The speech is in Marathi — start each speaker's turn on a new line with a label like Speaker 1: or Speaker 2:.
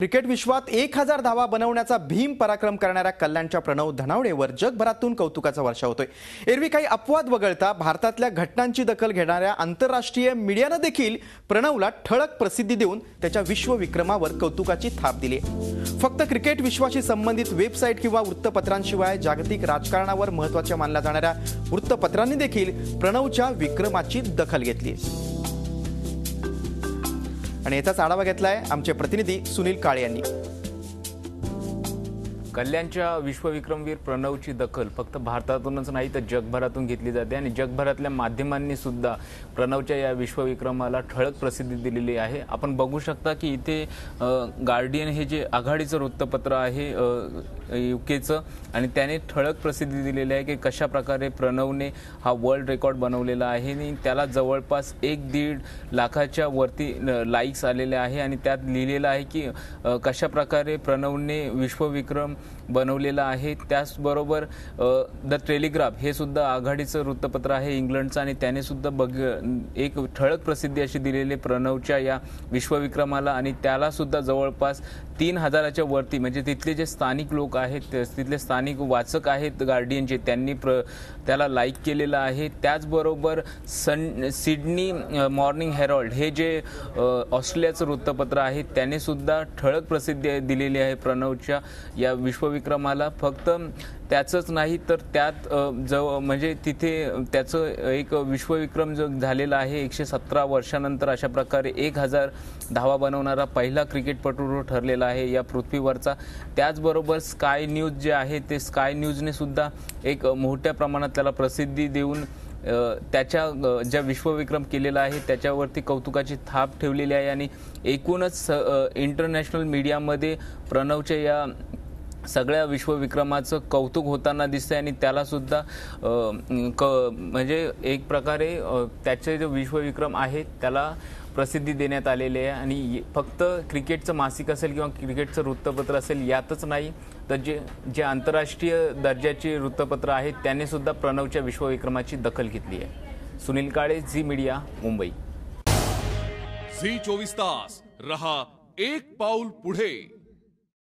Speaker 1: क्रिकेट विश्वात 1000 धावा बनवण्याचा भीम पराक्रम करणाऱ्या कल्याणच्या प्रणव धनावडेवर जगभरातून कौतुकाचा वर्षाव होतोय। एरवी काही अपवाद वगळता भारतातल्या घटनांची दखल घेणाऱ्या आंतरराष्ट्रीय मीडियाने देखील प्रणवला ठळक प्रसिद्धी देऊन त्याच्या विश्व विक्रमावर कौतुकाची थाप दिली। फक्त क्रिकेट विश्वाशी संबंधित वेबसाईट किंवा वृत्तपत्रांशिवाय जागतिक राजकारणावर महत्त्वाच्या मानल्या जाणाऱ्या वृत्तपत्रांनी देखील प्रणवच्या विक्रमाची दखल घेतली आणि याचाच आढावा घेतलाय आमचे प्रतिनिधी सुनील काळे यांनी।
Speaker 2: कल्याणच्या विश्वविक्रमवीर प्रणवची दखल फक्त भारतातूनच नाही तर जगभरातून घेतली जाते आणि जगभरातल्या माध्यमांनी सुद्धा प्रणवच्या या विश्वविक्रमाला ठळक प्रसिद्धी दिलेली आहे। आपण बघू शकता की इथे गार्डियन हे जे आघाडीचं वृत्तपत्र आहे यूकेचं आणि त्याने ठळक प्रसिद्धी दिलेली आहे की कशा प्रकारे प्रणवने हा वर्ल्ड रेकॉर्ड बनवलेला आहे आणि त्याला जवळपास 1.5 लाखाच्या वरती लाईक्स आलेले आहे आणि त्यात लिहिलेलं आहे की कशा प्रकारे प्रणवने विश्वविक्रम बनवलेला आहे। त्याचबरोबर द टेलिग्राफ हे सुद्धा आघाडीचं वृत्तपत्र आहे इंग्लंडचं आणि त्याने सुद्धा एक ठळक प्रसिद्धी अशी दिलेली प्रणवच्या या विश्वविक्रमाला आणि त्याला सुद्धा जवळपास 3000च्या वरती म्हणजे तिथले जे स्थानिक लोक आहेत तिथले स्थानिक वाचक आहेत गार्डियनचे त्यांनी त्याला लाईक केलेलं आहे। त्याचबरोबर सिडनी मॉर्निंग हेरल्ड हे जे ऑस्ट्रेलियाचं वृत्तपत्र आहे त्याने सुद्धा ठळक प्रसिद्धी दिलेली आहे प्रणवच्या या विश्वविक्रमाला। फक्त त्याचंच नाही तर त्यात म्हणजे तिथे त्याचं एक विश्वविक्रम जो झालेला आहे 117 वर्षानंतर अशा प्रकारे 1000 धावा बनवणारा पहिला क्रिकेटपटू ठरलेला आहे या पृथ्वीवरचा। त्याचबरोबर स्काय न्यूज जे आहे ते स्काय न्यूजने सुद्धा एक मोठ्या प्रमाणात त्याला प्रसिद्धी देऊन त्याच्या ज्या विश्वविक्रम केलेला आहे त्याच्यावरती कौतुकाची थाप ठेवलेली आहे आणि एकूणच इंटरनॅशनल मीडियामध्ये प्रणवच्या या सगळ्या विश्वविक्रमाचं कौतुक होताना दिसतंय आणि त्याला सुद्धा म्हणजे एक प्रकारे त्याचे जे विश्वविक्रम आहेत त्याला प्रसिद्धी देण्यात आलेली आहे आणि फक्त क्रिकेटचं मासिक असेल किंवा क्रिकेटचं वृत्तपत्र असेल यातच नाही तर जे आंतरराष्ट्रीय दर्जाचे वृत्तपत्र आहेत त्याने सुद्धा प्रणवच्या विश्वविक्रमाची दखल घेतली आहे। Sunil Kale, Zee media, Mumbai.
Speaker 3: Zee 24 तास रहा एक पाऊल पुढे।